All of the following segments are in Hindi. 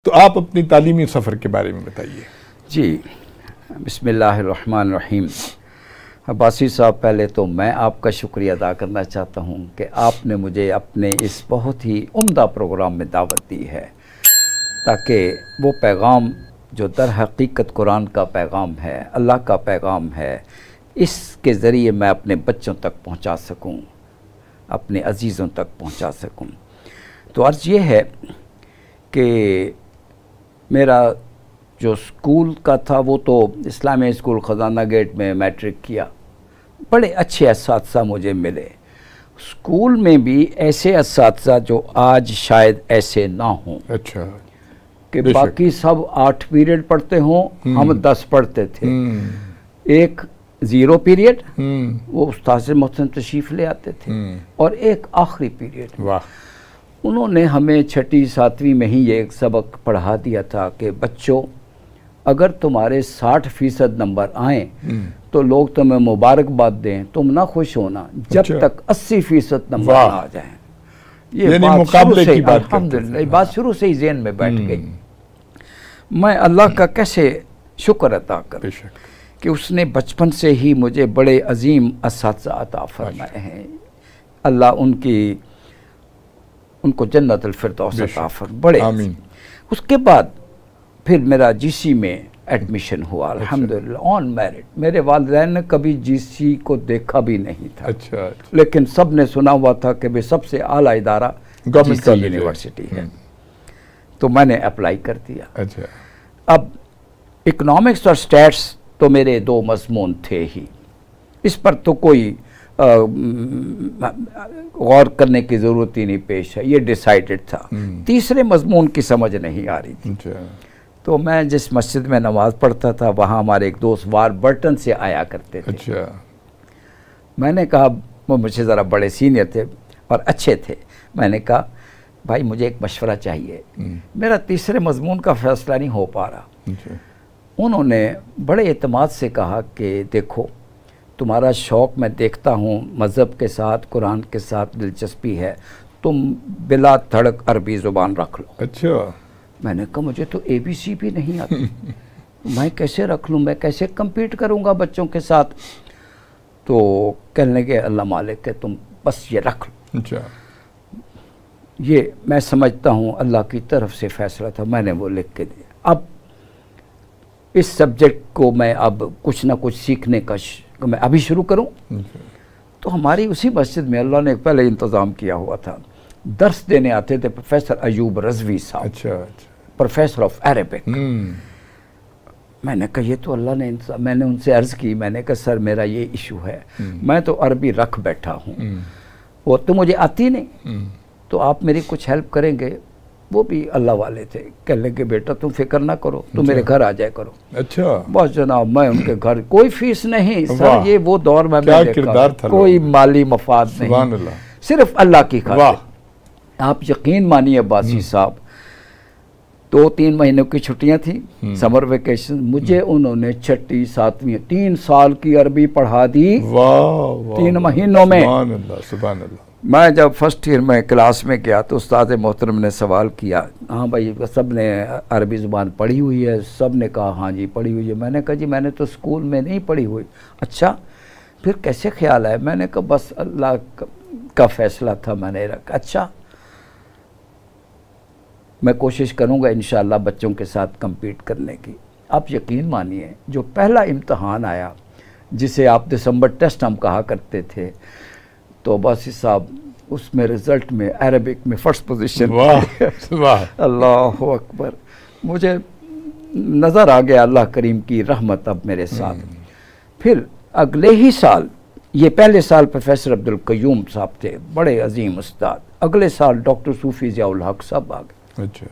तो आप अपनी तालीमी सफ़र के बारे में बताइए। जी, बिस्मिल्लाहिर्रहमानिर्रहीम। अब्बासी साहब, पहले तो मैं आपका शुक्रिया अदा करना चाहता हूँ कि आपने मुझे अपने इस बहुत ही उम्दा प्रोग्राम में दावत दी है, ताकि वो पैगाम जो दर हकीकत कुरान का पैगाम है, अल्लाह का पैगाम है, इसके ज़रिए मैं अपने बच्चों तक पहुँचा सकूँ, अपने अजीज़ों तक पहुँचा सकूँ। तो अर्ज़ ये है कि मेरा जो स्कूल का था वो तो इस्लामी स्कूल ख़जाना गेट में मैट्रिक किया। बड़े अच्छे असातिज़ा मुझे मिले। स्कूल में भी ऐसे असातिज़ा जो आज शायद ऐसे ना हों। अच्छा, कि बाकी सब 8 पीरियड पढ़ते हों, हम 10 पढ़ते थे। एक 0 पीरियड वो उस्ताद मोहसिन तशरीफ़ ले आते थे, और एक आखिरी पीरियड। वाह। उन्होंने हमें 6ठी 7वीं में ही ये एक सबक पढ़ा दिया था कि बच्चों, अगर तुम्हारे 60% नंबर आए तो लोग तुम्हें मुबारकबाद दें, तुम ना खुश होना जब तक 80% नंबर आ जाएं। ये मुकाबले की बात, अल्हम्दुलिल्लाह, बात शुरू से ही ज़हन में बैठ गई। मैं अल्लाह का कैसे शुक्र अदा करूं कि उसने बचपन से ही मुझे बड़े अजीम असातिज़ा अता फरमाए हैं। अल्लाह उनको जन्नतुल फिरदौस अता फरमाए, बड़े। आमीन। उसके बाद फिर मेरा जीसी में एडमिशन हुआ, अल्हम्दुलिल्लाह, ऑन मेरिट। मेरे वालिदैन ने कभी जीसी को देखा भी नहीं था। अच्छा। लेकिन सब ने सुना हुआ था कि भाई सबसे आला इदारा जीसी यूनिवर्सिटी है, तो मैंने अप्लाई कर दिया। अच्छा। अब इकोनॉमिक्स और स्टैट्स तो मेरे 2 मज़मून थे ही, इस पर तो कोई गौर करने की ज़रूरत ही नहीं पेश है, ये डिसाइडेड था। तीसरे मज़मून की समझ नहीं आ रही थी। तो मैं जिस मस्जिद में नमाज़ पढ़ता था वहाँ हमारे एक दोस्त वारबर्टन से आया करते थे। अच्छा। मैंने कहा, वो मुझे ज़रा बड़े सीनियर थे और अच्छे थे, मैंने कहा भाई मुझे एक मशवरा चाहिए, मेरा तीसरे मज़मून का फ़ैसला नहीं हो पा रहा। उन्होंने बड़े एतमाद से कहा कि देखो, तुम्हारा शौक़ मैं देखता हूँ मज़हब के साथ, कुरान के साथ दिलचस्पी है, तुम बिला धड़क अरबी ज़ुबान रख लो। अच्छा। मैंने कहा मुझे तो ABC भी नहीं आती, मैं कैसे रख लूँ, मैं कैसे कम्पीट करूँगा बच्चों के साथ। तो कहने लगे अल्लाह मालिक है, तुम बस ये रख लो। अच्छा। ये मैं समझता हूँ अल्लाह की तरफ से फ़ैसला था, मैंने वो लिख के दिया। अब इस सब्जेक्ट को मैं अब कुछ ना कुछ सीखने का मैं अभी शुरू करूं। तो हमारी उसी मस्जिद में अल्लाह ने पहले इंतज़ाम किया हुआ था, दर्स देने आते थे प्रोफेसर अयूब रज़वी साहब। अच्छा। Professor of Arabic. मैंने कहा ये तो अल्लाह ने, मैंने उनसे अर्ज़ की, मैंने कहा सर मेरा ये इशू है, मैं तो अरबी रख बैठा हूँ, वो तो मुझे आती नहीं, तो आप मेरी कुछ हेल्प करेंगे? वो भी अल्लाह वाले थे, कहने लगे बेटा तुम फिक्र ना करो, तुम मेरे घर आ जाया करो। अच्छा। बस जनाब, मैं उनके घर, कोई फीस नहीं सर, ये वो दौर में क्या किरदार था, कोई माली मफाद नहीं, सिर्फ अल्लाह की खातिर। आप यकीन मानिए अब्बासी साहब, 2-3 महीनों की छुट्टियां थी, समर वेकेशन, मुझे उन्होंने 6ठी 7वीं 3 साल की अरबी पढ़ा दी। 3 महीनों में। सुभान अल्लाह, सुभान अल्लाह। मैं जब फर्स्ट ईयर में क्लास में गया तो उस्ताद मोहतरम ने सवाल किया, हाँ भाई सब ने अरबी ज़ुबान पढ़ी हुई है? सब ने कहा हाँ जी पढ़ी हुई है। मैंने कहा जी मैंने तो स्कूल में नहीं पढ़ी हुई। अच्छा, फिर कैसे ख्याल आया? मैंने कहा बस अल्लाह का फ़ैसला था, मैंने रखा। अच्छा, मैं कोशिश करूँगा इंशाअल्लाह बच्चों के साथ कम्पीट करने की। आप यकीन मानिए, जो पहला इम्तहान आया, जिसे आप दिसंबर टेस्ट हम कहा करते थे, तो अब्बासी साहब उसमें रिज़ल्ट में अरबिक में फर्स्ट पोजीशन। वाह अल्लाह अकबर। मुझे नज़र आ गया अल्लाह करीम की रहमत अब मेरे साथ। फिर अगले ही साल, ये पहले साल प्रोफेसर अब्दुल क़य्यूम साहब थे, बड़े अजीम उस्ताद। अगले साल डॉक्टर सूफ़ी ज़ियाउल हक साहब आ गए। अच्छा।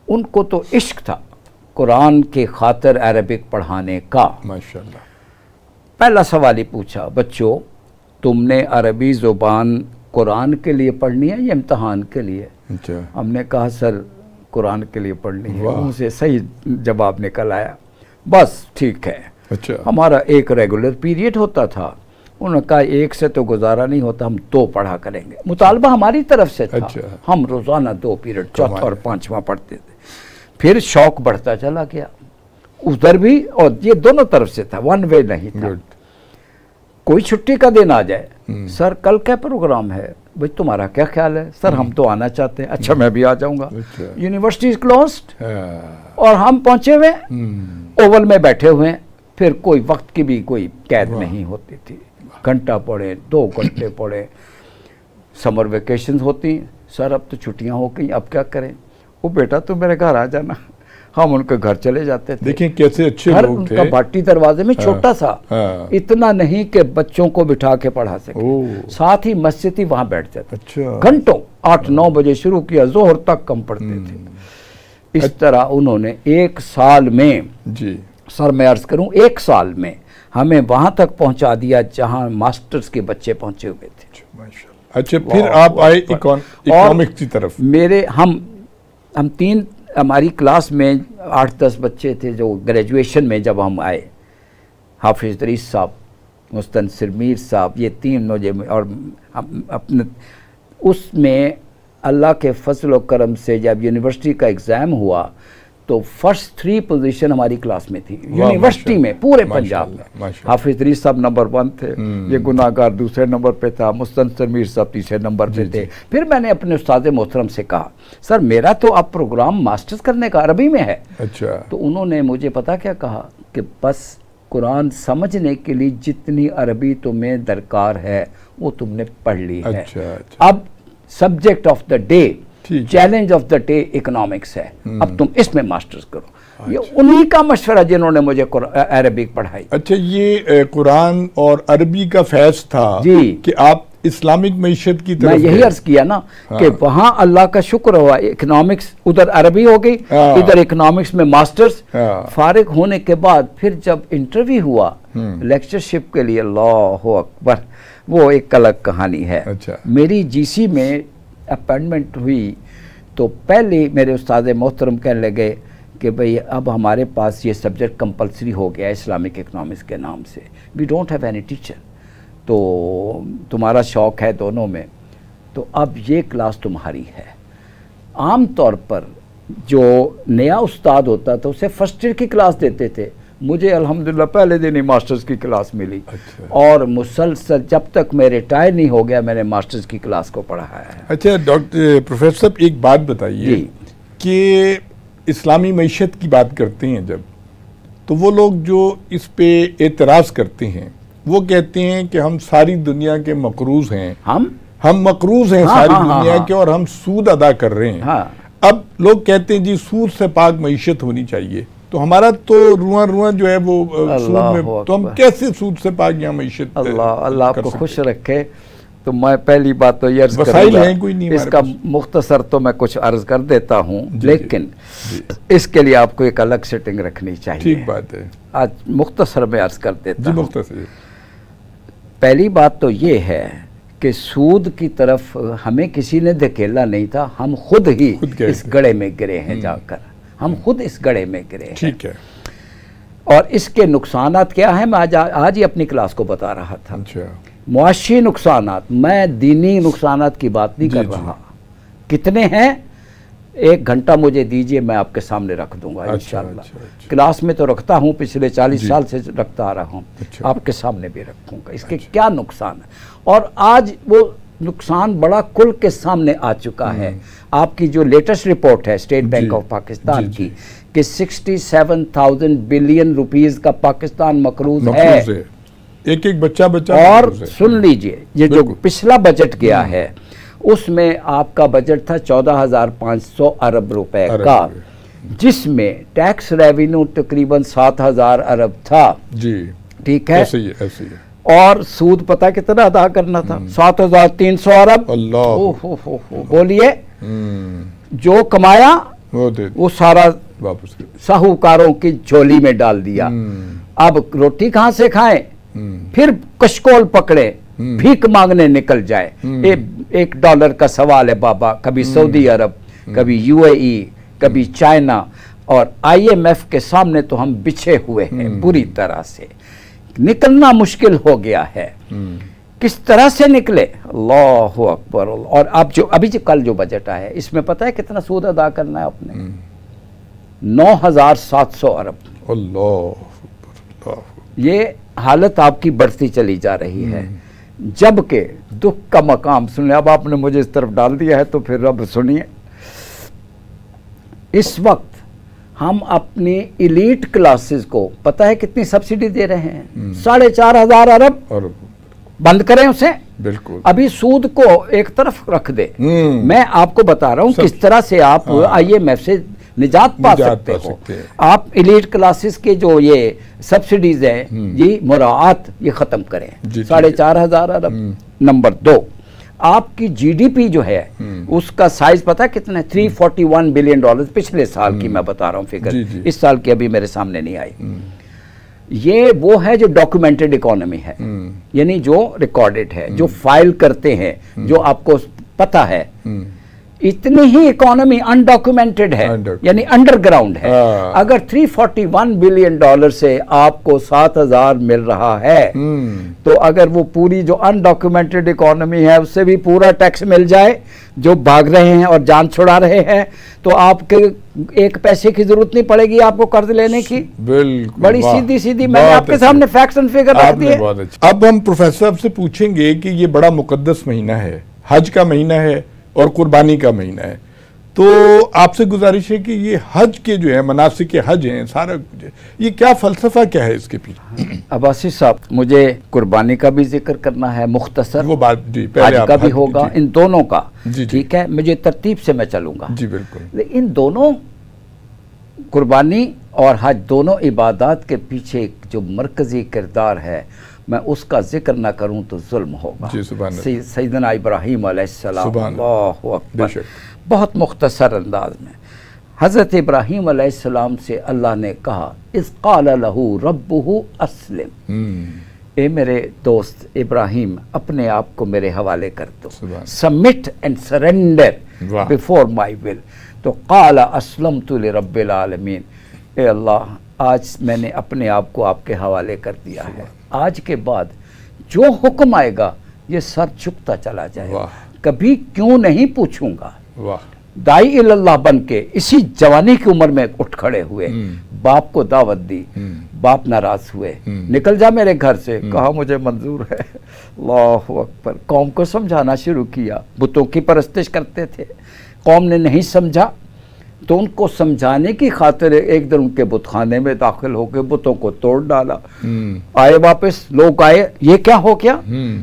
उनको तो इश्क था कुरान के खातिर अरबिक पढ़ाने का। माशाअल्लाह। पहला सवाल ही पूछा, बच्चों तुमने अरबी ज़ुबान कुरान के लिए पढ़नी है या इम्तहान के लिए? अच्छा। हमने कहा सर कुरान के लिए पढ़नी है। उनसे सही जवाब निकल आया, बस ठीक है। अच्छा। हमारा एक रेगुलर पीरियड होता था, उन्होंने कहा एक से तो गुजारा नहीं होता, हम 2 पढ़ा करेंगे। मुतालबा हमारी तरफ से था। अच्छा। हम रोज़ाना 2 पीरियड, चौथा और 5वां पढ़ते थे। फिर शौक बढ़ता चला गया उधर भी, और ये दोनों तरफ से था, वन वे नहीं था। कोई छुट्टी का दिन आ जाए, सर कल क्या प्रोग्राम है, भाई तुम्हारा क्या ख्याल है, सर हम तो आना चाहते हैं, अच्छा मैं भी आ जाऊंगा। यूनिवर्सिटी इज क्लोज्ड और हम पहुंचे हुए ओवल में बैठे हुए हैं, फिर कोई वक्त की भी कोई कैद नहीं होती थी। घंटा पढ़े, 2 घंटे पढ़े। समर वेकेशन होती, सर अब तो छुट्टियां हो गई, अब क्या करें। वो बेटा तुम मेरे घर आ जाना, हम उनके घर चले जाते थे। देखिए कैसे अच्छे घर लोग थे। उनका भाटी दरवाजे में छोटा सा, इतना नहीं कि बच्चों को बिठा के पढ़ा सके, साथ ही मस्जिद ही वहां बैठ जाते। अच्छा। घंटों 8-9 बजे शुरू किया, जोहर तक कम पढ़ते थे। इस तरह उन्होंने 1 साल में जी सर मैं अर्ज करूं 1 साल में हमें वहां तक पहुंचा दिया जहां मास्टर्स के बच्चे पहुंचे हुए थे। अच्छा, फिर आप आए इकोनॉमिक्स की तरफ। मेरे हम 3 हमारी क्लास में 8-10 बच्चे थे जो ग्रेजुएशन में जब हम आए, हाफिज दरीस साहब, मुस्तनसिर मीर साहब, ये 3 नौजे, और हम अपने उसमें अल्लाह के फजल व करम से जब यूनिवर्सिटी का एग्ज़ाम हुआ तो फर्स्ट 3 पोजीशन हमारी क्लास में थी यूनिवर्सिटी में, पूरे पंजाब में। हाफिज दरीस साहब नंबर 1 थे, ये गुनाहगार दूसरे नंबर पे था, मुस्तनसिर मीर साहब तीसरे नंबर पे थे। फिर मैंने अपने उस्ताद मोहतरम से कहा, सर मेरा तो अब प्रोग्राम मास्टर्स करने का अरबी में है। अच्छा। तो उन्होंने मुझे पता क्या कहा कि बस कुरान समझने के लिए जितनी अरबी तुम्हें दरकार है वो तुमने पढ़ ली है। अच्छा। अब subject of the day, challenge of the day economics है, अब तुम इसमें मास्टर्स करो। ये उन्हीं का मशवरा जिन्होंने मुझे अरबिक पढ़ाई। अच्छा, ये कुरान और अरबी का फैज था जी कि आप इस्लामिक मईशत की तरफ। मैं यही अर्ज किया ना कि वहां अल्लाह का शुक्र हुआ, इकोनॉमिक्स उधर अरबी हो गई, इधर इकोनॉमिक्स में मास्टर्स। फारिग होने के बाद फिर जब इंटरव्यू हुआ लेक्चरशिप के लिए, अल्लाह अकबर, वो एक अलग कहानी है। अच्छा। मेरी जीसी में अपॉइंटमेंट हुई तो पहले मेरे उस्ताद मोहतरम कहने लगे कि भाई अब हमारे पास ये सब्जेक्ट कंपलसरी हो गया इस्लामिक इकनॉमिक्स के नाम से, we don't have any teacher, तो तुम्हारा शौक़ है दोनों में, तो अब ये क्लास तुम्हारी है। आम तौर पर जो नया उस्ताद होता था उसे फर्स्ट ईयर की क्लास देते थे, मुझे अल्हम्दुलिल्लाह पहले दिन ही मास्टर्स की क्लास मिली। अच्छा। और मुसलसल जब तक मैं रिटायर नहीं हो गया मैंने मास्टर्स की क्लास को पढ़ाया है। अच्छा डॉक्टर प्रोफेसर साहब, एक बात बताइए कि इस्लामी मईशत की बात करते हैं जब, तो वो लोग जो इस पे एतराज़ करते हैं वो कहते हैं कि हम सारी दुनिया के मकरूज हैं, हम मकरूज हैं सारी दुनिया के, और हम सूद अदा कर रहे हैं। अब लोग कहते हैं जी सूद से पाक मईशत होनी चाहिए, तो हमारा तो रुआ जो है वो सूद में, तो हम कैसे सूद से पाक यहाँ मईशत। अल्लाह आपको खुश रखे। तो मैं पहली बात तो ये अर्ज करूंगा, इसका मुख्तसर तो मैं कुछ अर्ज कर देता हूँ, लेकिन इसके लिए आपको एक अलग सेटिंग रखनी चाहिए। ठीक बात है, आज मुख्तसर में अर्ज कर देता हूँ। पहली बात तो ये है कि सूद की तरफ हमें किसी ने धकेला नहीं था, हम खुद ही इस गड़े में गिरे हैं, जाकर हम खुद इस गड़े में गिरे हैं। ठीक है। और इसके नुकसानात क्या है, मैं आज ही अपनी क्लास को बता रहा था। अच्छा। मुआशी नुकसानात, मैं दीनी नुकसानात की बात नहीं कर रहा। कितने हैं, 1 घंटा मुझे दीजिए, मैं आपके सामने रख दूंगा इंशाअल्लाह। क्लास में तो रखता हूँ, पिछले 40 साल से रखता आ रहा हूँ, आपके सामने भी रखूंगा। इसके क्या नुकसान है, और आज वो नुकसान बड़ा खुल के सामने आ चुका है। आपकी जो लेटेस्ट रिपोर्ट है स्टेट बैंक ऑफ पाकिस्तान की कि 67,000 बिलियन रुपीस का पाकिस्तान मकरूज है। एक बच्चा और सुन लीजिए, ये जो पिछला बजट गया है उसमें आपका बजट था 14,500 अरब रुपए का, जिसमें टैक्स रेवेन्यू तकरीबन 7,000 अरब था। जी ठीक है, ऐसे ही है। और सूद पता कितना अदा करना था, 7,300 अरब। अल्लाह, बोलिए, जो कमाया वो सारा वापस साहूकारों की झोली में डाल दिया। अब रोटी कहाँ से खाएं, फिर कशकोल पकड़े, भीख मांगने निकल जाए। $1 का सवाल है बाबा, कभी सऊदी अरब, कभी UAE, कभी चाइना, और IMF के सामने तो हम बिछे हुए हैं पूरी तरह से। निकलना मुश्किल हो गया है। किस तरह से निकले, अल्लाहु अकबर। और अब जो अभी कल जो बजट आया है, इसमें पता है कितना सूद अदा करना है आपने, 9,700 अरब। अल्लाह। ये हालत आपकी बढ़ती चली जा रही है, जबकि दुख का मकाम सुनिए। अब आपने मुझे इस तरफ डाल दिया है तो फिर अब सुनिए। इस वक्त हम अपनी इलीट क्लासेस को पता है कितनी सब्सिडी दे रहे हैं? 4,500 अरब। बंद करें उसे, बिल्कुल। अभी सूद को एक तरफ रख दे। मैं आपको बता रहा हूं किस तरह से आप IMF से निजात पा सकते हो। आप इलीट क्लासेस के जो ये सब्सिडीज है, ये मुराआत ये खत्म करें। 4,500 अरब। नंबर 2, आपकी GDP जो है उसका साइज पता है कितना है? $341 बिलियन पिछले साल की मैं बता रहा हूँ फिगर। इस साल की अभी मेरे सामने नहीं आई। ये वो है जो डॉक्यूमेंटेड इकोनॉमी है, यानी जो रिकॉर्डेड है, जो फाइल करते हैं, जो आपको पता है। इतनी ही इकोनॉमी अनडॉक्यूमेंटेड है, यानी अंडरग्राउंड है। अगर $341 बिलियन से आपको 7,000 मिल रहा है, तो अगर वो पूरी जो अनडॉक्यूमेंटेड इकोनॉमी है उससे भी पूरा टैक्स मिल जाए, जो भाग रहे हैं और जान छुड़ा रहे हैं, तो आपके एक पैसे की जरूरत नहीं पड़ेगी आपको कर्ज लेने की। बिल्कुल, बड़ी सीधी सीधी मैंने आपके सामने फैक्ट्स एंड फिगर रख दिए। अब हम प्रोफेसर साहब से पूछेंगे कि ये बड़ा मुकद्दस महीना है, हज का महीना है और कुर्बानी का महीना है, तो आपसे गुजारिश है कि ये हज के जो है मनासिक हज हैं, सारा ये क्या फलसफा क्या है इसके पीछे? अब्बासी साहब, मुझे कुर्बानी का भी जिक्र करना है मुख्तसर, वो बात जी पहले हज का भी होगा, इन दोनों का, ठीक है? मुझे तरतीब से मैं चलूंगा जी। बिल्कुल। इन दोनों कुर्बानी और हज दोनों इबादत के पीछे जो मरकजी किरदार है, मैं उसका जिक्र ना करूं तो जुल्म होगा। सैयदना इब्राहीम अलैहिस्सलाम, अल्लाहु अकबर, बहुत मुख्तसर अंदाज में हज़रत इब्राहीम अलैहिस्सलाम से अल्लाह ने कहा, इज़ क़ाल लहू रब्बुहु अस्लिम, ए मेरे दोस्त इब्राहीम अपने आप को मेरे हवाले कर दो, submit and surrender before my will. तो क़ाल अस्लमतु लिरब्बिल आलमीन, ए अल्लाह आज मैंने अपने आप को आपके हवाले कर दिया है, आज के बाद जो हुक्म आएगा ये सर झुकता चला जाएगा, कभी क्यों नहीं पूछूंगा। दाई इल्लल्लाह बन के इसी जवानी की उम्र में उठ खड़े हुए, बाप को दावत दी, बाप नाराज हुए, निकल जा मेरे घर से, कहा मुझे मंजूर है। अल्लाहु अकबर। कौम को समझाना शुरू किया, बुतों की परस्तिश करते थे, कौम ने नहीं समझा तो उनको समझाने की खातिर एक दिन उनके बुतखाने में दाखिल होकर बुतों को तोड़ डाला। आए वापस, लोग आए, ये क्या हो गया,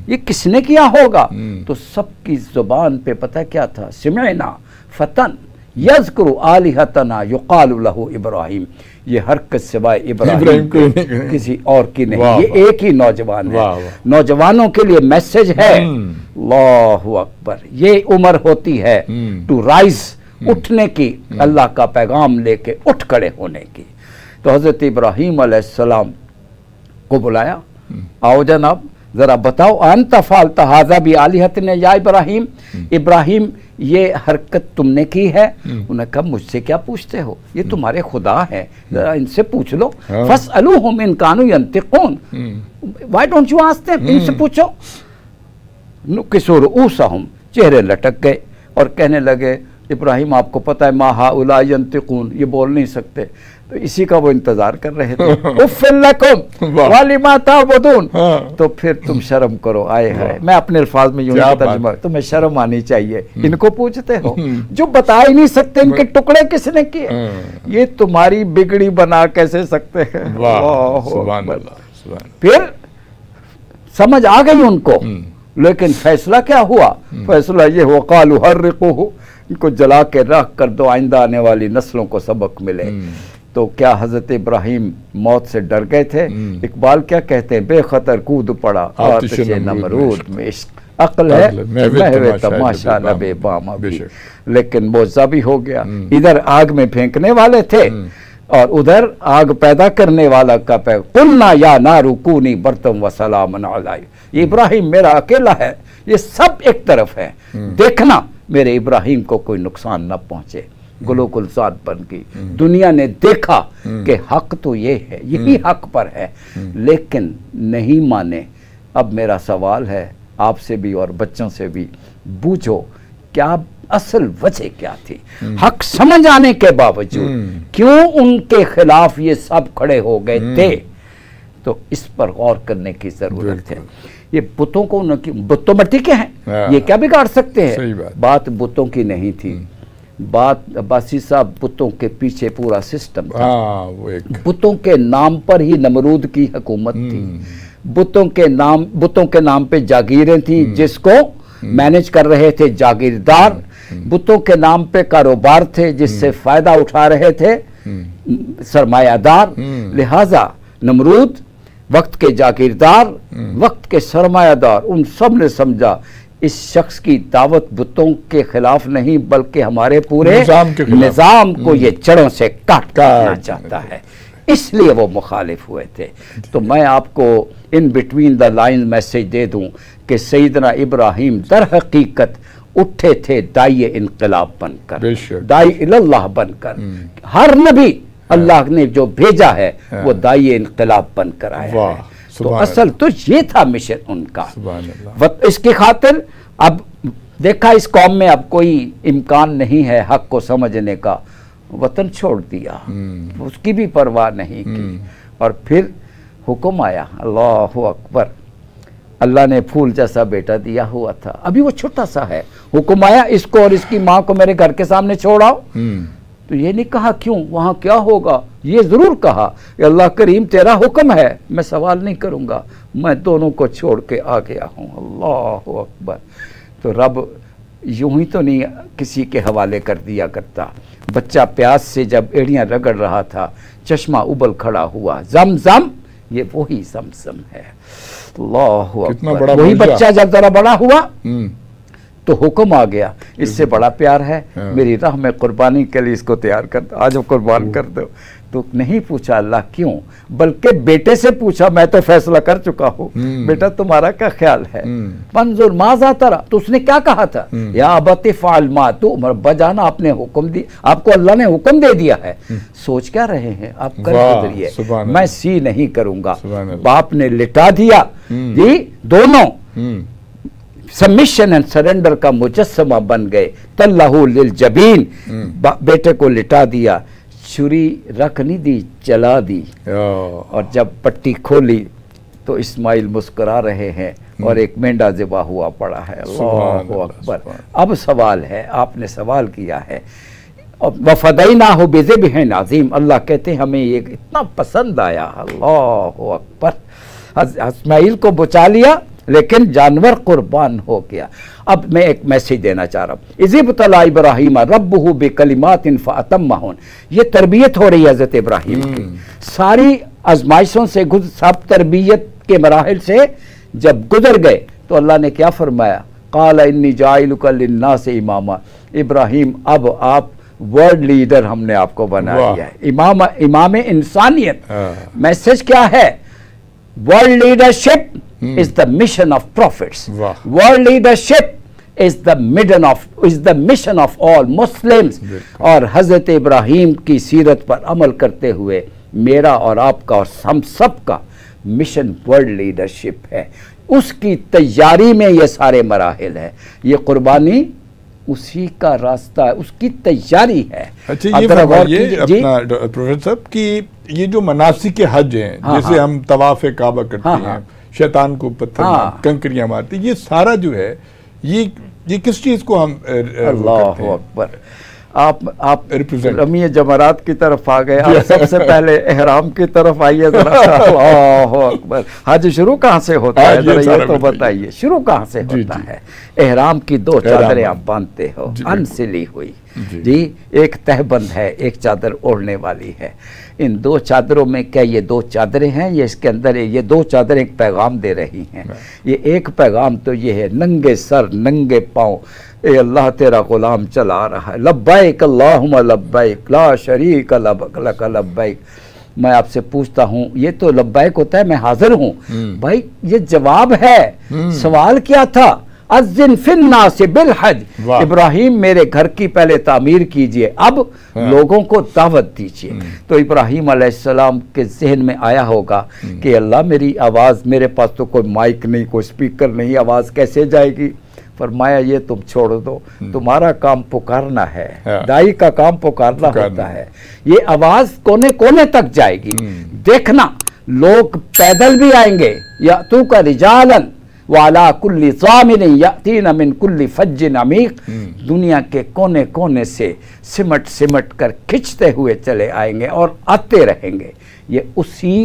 ये किसने किया होगा? तो सबकी जुबान पे पता क्या था? सिमअना फतन यज़कुरु आलिहतना युक़ालु लहू इब्राहीम, ये हरकत सिवाय इब्राहीम किसी और की नहीं, ये एक ही नौजवान है। नौजवानों के लिए मैसेज है, अल्लाहु अकबर। ये उम्र होती है टू राइज, उठने की, अल्लाह का पैगाम लेके उठ खड़े होने की। तो हज़रत इब्राहीम अलैहिस्सलाम को बुलाया, आओ जनाब जरा बताओ, अंत फालता हाजा भी आलिहतने या इब्राहीम, इब्राहीम ये हरकत तुमने की है? उन्होंने कहा मुझसे क्या पूछते हो, ये तुम्हारे खुदा है, जरा इनसे पूछ लो। फस्अलूहुम इन कानू यंतिकून, why don't you ask them, इनसे पूछो। नुकिसू रुऊसहुम, चेहरे लटक गए और कहने लगे, इब्राहिम आपको पता है मा हाउला यंतिकून, ये बोल नहीं सकते। तो इसी का वो इंतजार कर रहे थे। उफ़्फ़िल लकुम वलिमा ताबुदून, तो फिर तुम शर्म करो। आए है, मैं अपने अल्फाज में यूं तर्जुमा, तुम्हें शर्म आनी चाहिए, इनको पूछते हो जो बता ही नहीं सकते, इनके टुकड़े किसने किए, ये तुम्हारी बिगड़ी बना कैसे सकते हैं। फिर समझ आ गई उनको, लेकिन फैसला क्या हुआ? फैसला ये हुआ, क़ालू हर्रिक़ूहु, इनको जला के रख कर दो, आइंदा आने वाली नस्लों को सबक मिले। तो क्या हजरत इब्राहिम मौत से डर गए थे? इकबाल क्या कहते हैं, बेखतर कूद पड़ा आतिश नमरूद में, इश्क अक्ल है महवे तमाशा लबे बामा भी। लेकिन मौजा भी हो गया, इधर आग में फेंकने वाले थे और उधर आग पैदा करने वाला का पैग, कुलना या नारू कूनी बर्तम व सलामन अलैहि, इब्राहिम मेरा अकेला है, ये सब एक तरफ है, देखना मेरे इब्राहिम को कोई नुकसान न पहुंचे। गुलो गुलजार बन गई, दुनिया ने देखा कि हक तो ये है, यही हक पर है, लेकिन नहीं माने। अब मेरा सवाल है आपसे भी और बच्चों से भी, बूझो क्या असल वजह क्या थी, हक समझ आने के बावजूद क्यों उनके खिलाफ ये सब खड़े हो गए थे। तो इस पर गौर करने की जरूरत है। ये बुतों को बुत तो मट्टी के हैं, ये क्या बिगाड़ सकते हैं। बात बुतों की नहीं थी, बात अब्बासी साहब बुतों के पीछे पूरा सिस्टम था। वो एक बुतों के नाम पर ही नमरूद की हुकूमत थी। बुतों के नाम पे जागीरें थी जिसको मैनेज कर रहे थे जागीरदार। बुतों के नाम पे कारोबार थे जिससे फायदा उठा रहे थे सरमायादार। लिहाजा नमरूद, वक्त के जागीरदार, वक्त के सरमायादार, उन सब ने समझा इस शख्स की दावत बुतों के खिलाफ नहीं बल्कि हमारे पूरे निजाम को ये जड़ों से काटना चाहता है, इसलिए वो मुखालिफ हुए थे। तो मैं आपको in between the line message दे दूं कि सैयदना इब्राहिम दर हकीकत उठे थे दाई इनकलाब बनकर, दाई इल्लाह बनकर। हर नबी अल्लाह ने जो भेजा है वो दाई इनकलाब बनकर आया है। तो असल तो ये था मिशन उनका। इसकी खातिर अब देखा इस कौम में अब कोई इम्कान नहीं है हक को समझने का, वतन छोड़ दिया, उसकी भी परवाह नहीं की। और फिर हुक्म आया, अल्लाहु अकबर, अल्लाह ने फूल जैसा बेटा दिया हुआ था, अभी वो छोटा सा है। हुक्म आया इसको और इसकी माँ को मेरे घर के सामने छोड़ आओ। तो ये नहीं कहा क्यों, वहां क्या होगा, ये जरूर कहा अल्लाह करीम तेरा हुक्म है, मैं सवाल नहीं करूंगा, मैं दोनों को छोड़ के आ गया हूं। अल्लाह अकबर। तो रब यूं ही तो नहीं किसी के हवाले कर दिया करता। बच्चा प्यास से जब एड़ियां रगड़ रहा था, चश्मा उबल खड़ा हुआ, जमजम, ये वही जमजम है। अल्लाह अकबर। वही बच्चा जब जरा बड़ा हुआ तो हुक्म आ गया, इससे बड़ा प्यार है, मेरी राह में कुर्बानी के लिए इसको तैयार कर दो, आज कुर्बान कर दो। तो नहीं पूछा अल्लाह क्यों, बल्कि बेटे से पूछा, मैं तो फैसला कर चुका हूँ, बेटा तुम्हारा क्या ख्याल है। मंजूर माजा तरा, तो उसने क्या कहा था, या अबती फाल मा, तो बजाना आपने हुक्म दी, आपको अल्लाह ने हुक्म दे दिया है, सोच क्या रहे हैं आप, कर गुजरिए, मैं सी नहीं करूंगा। बाप ने लिटा दिया जी, दोनों सबमिशन एंड सरेंडर का मुजस्समा बन गए। तल्लाहु लिल जबीन, बेटे को लिटा दिया, छुरी रख नहीं दी, चला दी। और जब पट्टी खोली तो इस्माइल मुस्कुरा रहे हैं और एक मेंढा ज़िबा हुआ पड़ा है। अल्लाहु अकबर। अब सवाल है, आपने सवाल किया है, वफ़दैनाहु बिज़िब्हिन अज़ीम, अल्लाह कहते हैं हमें ये इतना पसंद आया। अल्लाहु अकबर। इस्माइल को बचा लिया लेकिन जानवर कुर्बान हो गया। अब मैं एक मैसेज देना चाह रहा हूँ, इज़िब्तला इब्राहीम रब्बुहु बिकलिमातिन फ़अतम्महुन, ये तरबियत हो रही है हज़रत इब्राहीम की। सारी आजमाइशों से सब तरबियत के मराहिल से जब गुजर गए तो अल्लाह ने क्या फरमाया, क़ाल इन्नी जाइलुका लिन्नास इमामा, इब्राहीम अब आप वर्ल्ड लीडर हमने आपको बना दिया है, इमाम इंसानियत। मैसेज क्या है, world leadership is the mission of prophets. World leadership is the mission of all Muslims. और हजरत इब्राहीम की सीरत पर अमल करते हुए मेरा और आपका और हम सब का मिशन वर्ल्ड लीडरशिप है। उसकी तैयारी में ये सारे मराहिल है, ये कुर्बानी उसी का रास्ता है, उसकी तैयारी है। अच्छा ये फरमाइए अपना प्रोफेसर साहब कि ये जो मनासिक हज हैं, जैसे हम तवाफ़ काबा करते हैं, शैतान को पत्थर कंकरियां मारती, ये सारा जो है ये किस चीज को हम अल्लाहु अकबर। आप रमी जमरात की तरफ आ गए, आप सबसे पहले एहराम की तरफ आइए जरा। अल्लाहु अकबर। हज शुरू कहाँ से होता है जरा ये तो बताइए, शुरू कहाँ से होता है। एहराम की दो चादरें आप बांधते हो, अनसिली हुई जी, एक तहबंद है, एक चादर ओढ़ने वाली है। इन दो चादरों में क्या ये दो चादरें हैं, ये इसके अंदर ये दो चादरें एक पैगाम दे रही हैं। ये एक पैगाम तो ये है, नंगे सर नंगे पाँव ए अल्लाह तेरा गुलाम चला रहा है, लब्बैक अल्लाहुम्मा लब्बैक ला शरीक लक लब्बैक। मैं आपसे पूछता हूँ, ये तो लब्बैक होता है मैं हाजिर हूँ, भाई ये जवाब है, सवाल क्या था, अज़्ज़िन फिन्नास बिल हज, इब्राहीम मेरे घर की पहले तामीर कीजिए, अब लोगों को दावत दीजिए। तो इब्राहीम अलैहिस्सलाम के जहन में आया होगा कि अल्लाह मेरी आवाज़, मेरे पास तो कोई माइक नहीं, कोई स्पीकर नहीं, आवाज़ कैसे जाएगी। फरमाया ये तुम छोड़ दो, तुम्हारा काम पुकारना है, दाई का काम पुकारना होता है। ये आवाज कोने कोने तक जाएगी। देखना लोग पैदल भी आएंगे, या तू का रिजालन वाला कुल्ली स्वामिन यातीना मिन कुल्ली फज्जिन अमीक, दुनिया के कोने कोने से सिमट सिमट कर खिंचते हुए चले आएंगे और आते रहेंगे। ये उसी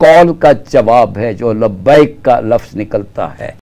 कॉल का जवाब है जो लब्बैक का लफ्ज निकलता है।